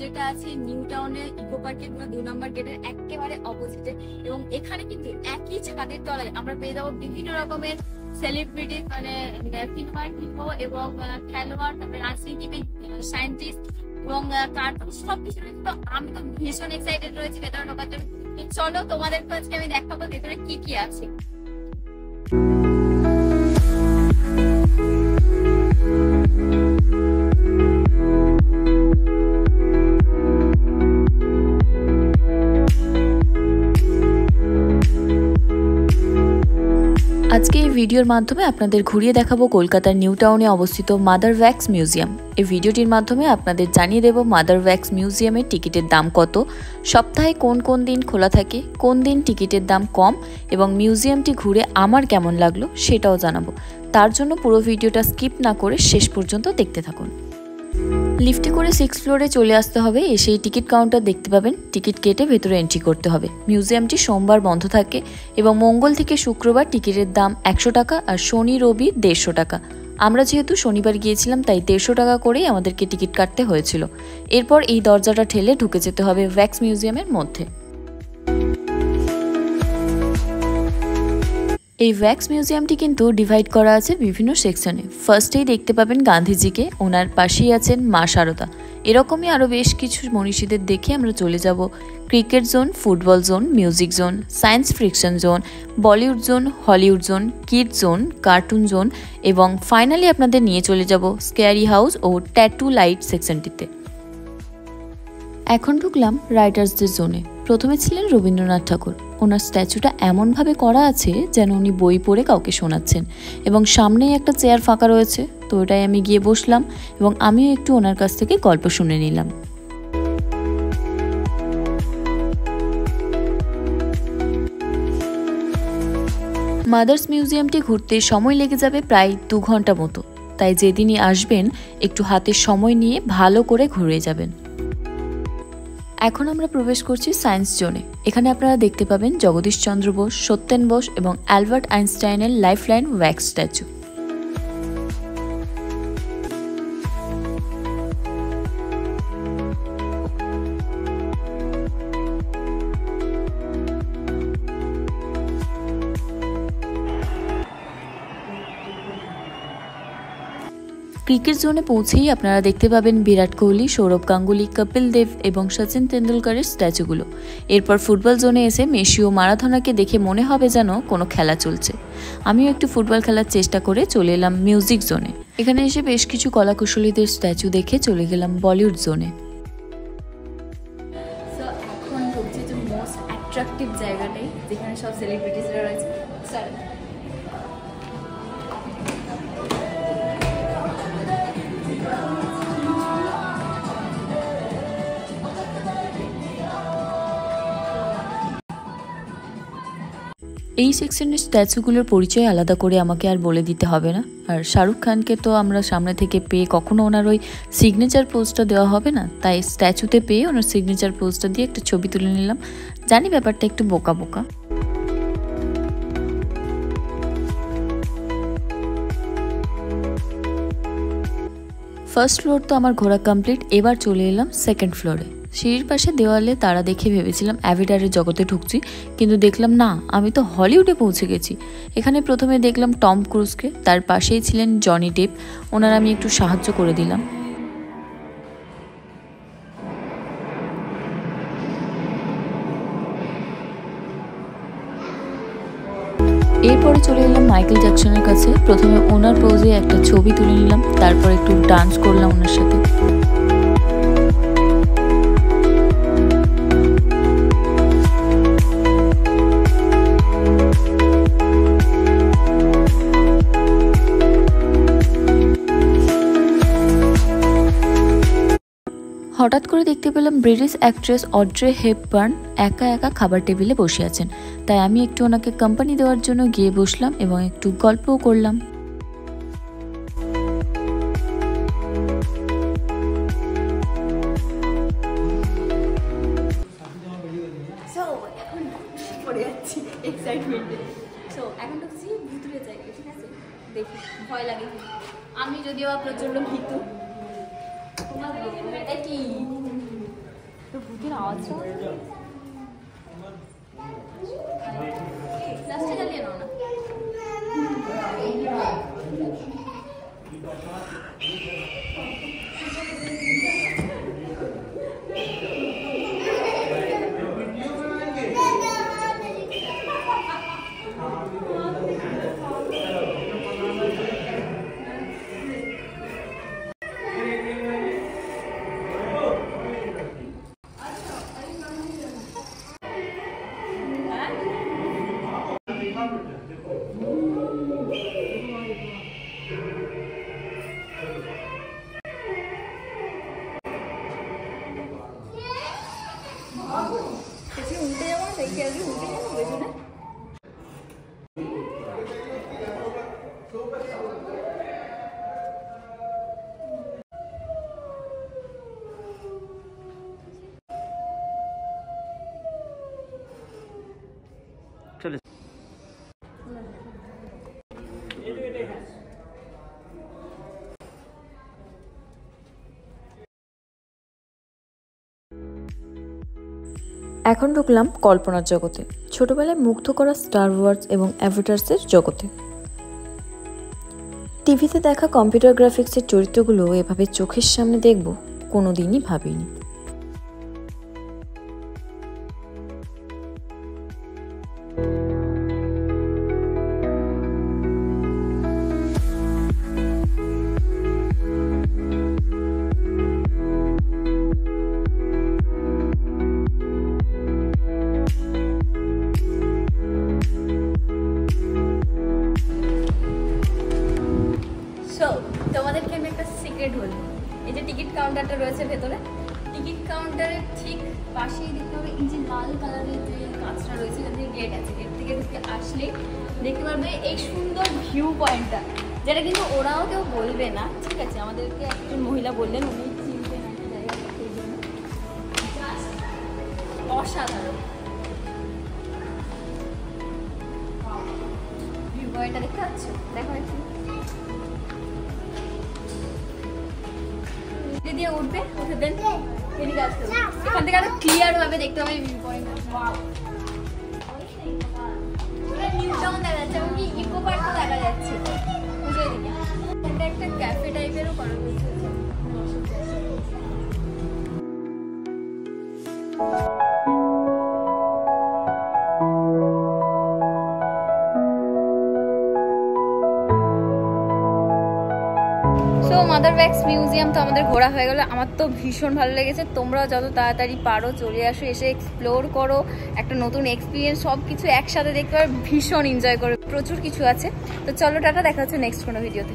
যেটা আছে নিউ টাউনের ইকো পার্কের 2 নম্বর গেটের একেবারে অপোজিটে। এবং এখানে কিন্তু একই ছাদের তলায় আমরা পেয়ে যাবো বিভিন্ন রকমের সেলিব্রিটি, মানে ফিল্মার হিরো এবং খেলোয়াড়, তারপরে রাজনীতিবিদ, সায়েন্টিস্ট এবং কার্টুন সবকিছু। তো আমি তো ভীষণ এক্সাইটেড রয়েছি ভেতরে ঢোকার জন্য। চলো তোমাদের আজকে আমি দেখাবো ভেতরে কি কি আছে। আজকে এই ভিডিওর মাধ্যমে আপনাদের ঘুরিয়ে দেখাবো কলকাতার নিউ টাউনে অবস্থিত মাদার ওয়্যাক্স মিউজিয়াম। এই ভিডিওটির মাধ্যমে আপনাদের জানিয়ে দেব মাদার ওয়্যাক্স মিউজিয়ামের টিকিটের দাম কত, সপ্তাহে কোন কোন দিন খোলা থাকে, কোন দিন টিকিটের দাম কম এবং মিউজিয়ামটি ঘুরে আমার কেমন লাগলো সেটাও জানাবো। তার জন্য পুরো ভিডিওটা স্কিপ না করে শেষ পর্যন্ত দেখতে থাকুন। লিফটে করে 6th ফ্লোরে চলে আসতে হবে। এসেই টিকিট কাউন্টার দেখতে পাবেন, টিকিট কেটে ভেতরে এন্ট্রি করতে হবে। মিউজিয়ামটি সোমবার বন্ধ থাকে এবং মঙ্গল থেকে শুক্রবার টিকিটের দাম 100 টাকা আর শনি রবি 150 টাকা। আমরা যেহেতু শনিবার গিয়েছিলাম তাই 150 টাকা করেই আমাদেরকে টিকিট কাটতে হয়েছিল। এরপর এই দরজাটা ঠেলে ঢুকে যেতে হবে ওয়্যাক্স মিউজিয়ামের মধ্যে। এই ওয়্যাক্স মিউজিয়ামটি কিন্তু ডিভাইড করা আছে বিভিন্ন সেকশনে। ফার্স্টেই দেখতে পাবেন গান্ধীজিকে, ওনার পাশেই আছেন মা শারদা। এরকমই আরও বেশ কিছু মনীষীদের দেখে আমরা চলে যাব cricket zone, football zone, music zone, science fiction zone, Bollywood zone, Hollywood zone, kid zone, cartoon zone এবং ফাইনালি আপনাদের নিয়ে চলে যাব স্কেয়ারি হাউস ও ট্যাটু লাইট সেকশনটিতে। এখন ঢুকলাম রাইটার্সদের জোনে। প্রথমে ছিলেন রবীন্দ্রনাথ ঠাকুর। ওনার স্ট্যাচুটা এমনভাবে করা আছে যেন উনি বই পড়ে কাউকে শোনাচ্ছেন এবং সামনেই একটা চেয়ার ফাঁকা রয়েছে, তো ওটাই আমি গিয়ে বসলাম এবং আমিও একটু ওনার কাছ থেকে গল্প শুনে নিলাম। মাদার্স মিউজিয়ামটি ঘুরতে সময় লেগে যাবে প্রায় 2 ঘন্টা মতো, তাই যেদিনই আসবেন একটু হাতে সময় নিয়ে ভালো করে ঘুরে যাবেন। এখন আমরা প্রবেশ করছি সায়েন্স জোনে। এখানে আপনারা দেখতে পাবেন জগদীশচন্দ্র বোস, সত্যেন বোস এবং অ্যালবার্ট আইনস্টাইনের লাইফলাইন ওয়্যাক্স স্ট্যাচু। ক্রিকেট জোনে পৌঁছেই আপনারা দেখতে পাবেন বিরাট কোহলি, সৌরভ গাঙ্গুলি, কপিল দেব এবং সচিন তেন্ডুলকরের স্ট্যাচুগুলো। এরপর ফুটবল জোনে এসে মেসি ও মারাদোনাকে দেখে মনে হবে যেন কোনো খেলা চলছে। আমিও একটু ফুটবল খেলার চেষ্টা করে চলে এলাম মিউজিক জোনে। এখানে এসে বেশ কিছু কলাকুশলীদের স্ট্যাচু দেখে চলে গেলাম বলিউড জোনে। এখন ঢুকছে যে মোস্ট অ্যাট্রাকটিভ জায়গাটাই, যেখানে সব সেলিব্রিটিসরা রয়েছে। এই সেকশনের স্ট্যাচুগুলোর পরিচয় আলাদা করে আমাকে আর বলে দিতে হবে না। আর শাহরুখ খানকে তো আমরা সামনে থেকে পেয়ে কখনো ওনার ওই সিগনেচার পোজটা দেওয়া হবে না, তাই স্ট্যাচুতে পেয়ে ওনার সিগনেচার পোজটা দিয়ে একটা ছবি তুলে নিলাম। জানি ব্যাপারটা একটু বোকা বোকা। ফার্স্ট ফ্লোর তো আমার ঘোরা কমপ্লিট। এবার চলে এলাম 2nd ফ্লোরে। সিঁড়ির পাশে দেওয়ালে তারা দেখে ভেবেছিলাম অ্যাভিটারের জগতে ঢুকছি, কিন্তু দেখলাম না, আমি তো হলিউডে পৌঁছে গেছি। এখানে প্রথমে দেখলাম টম ক্রুজকে, তার পাশেই ছিলেন জনি ডেপ। ওনার আমি একটু সাহায্য করে দিলাম। এরপরে চলে এলাম মাইকেল জ্যাকসনের কাছে। প্রথমে ওনার পোজে একটা ছবি তুলে নিলাম, তারপর একটু ডান্স করলাম ওনার সাথে। হঠাৎ করে দেখতে পেলাম ব্রিটিশ অ্যাক্ট্রেস অড্রে হেপবার্ন একা একা খাবার টেবিলে বসে আছেন, তাই আমি একটু ওনাকে কোম্পানি দেওয়ার জন্য গিয়ে বসলাম এবং একটু গল্পও করলাম। ভয় লাগে, আমি যদিও প্রচন্ড ভীতু। এটা কি আওয়াজ লাস্টে জ্বালিয়ে নাও না। উল্টে যাবো দেখে আসবি, উল্টে যাবো পেছনে। চলে এখন ঢুকলাম কল্পনার জগতে, ছোটবেলায় মুগ্ধ করা স্টার ওয়ার্স এবং অ্যাভাটার্সের জগতে। টিভিতে দেখা কম্পিউটার গ্রাফিক্সের চরিত্রগুলো এভাবে চোখের সামনে দেখব কোনোদিনই ভাবিনি। তোমাদেরকে আমি একটা সিক্রেট বলবো, এই যে টিকিট কাউন্টারটা রয়েছে ভেতরে, টিকিট কাউন্টারের ঠিক পাশেই দেখতে হবে এই যে লাল কালারের যে কাঁচটা রয়েছে, যে গেট আছে, গেট থেকে ঢুকে আসলে দেখতে পারবে এই সুন্দর ভিউ পয়েন্টটা, যেটা কিন্তু ওরাও কেউ বলবে না, ঠিক আছে? আমাদেরকে একজন মহিলা বললেন, উনি চিনতেন একটা জায়গা, সেই জন্য অসাধারণ ভিউ পয়েন্টটা দেখতে পাচ্ছ, দেখো একটু দিয়ে উঠবে, উঠে দেন এদিকে আসতে হবে, এখান থেকে আরো ক্লিয়ার ভাবে দেখতে হবে ভিউ পয়েন্ট। নিউ টাউন দেখা যাচ্ছে, এমনকি ইকো পার্কও দেখা যাচ্ছে বুঝে এদিকে। এটা একটা ক্যাফে টাইপেরও করা হয়েছে। সো মাদার ওয়্যাক্স মিউজিয়াম তো আমাদের ঘোরা হয়ে গেল। আমার তো ভীষণ ভালো লেগেছে। তোমরাও যত তাড়াতাড়ি পারো চলে আসো, এসে এক্সপ্লোর করো, একটা নতুন এক্সপিরিয়েন্স, সব কিছু একসাথে দেখতে পারো, ভীষণ এনজয় করো, প্রচুর কিছু আছে। তো চলো টাটা, দেখা হচ্ছে নেক্সট কোনো ভিডিওতে।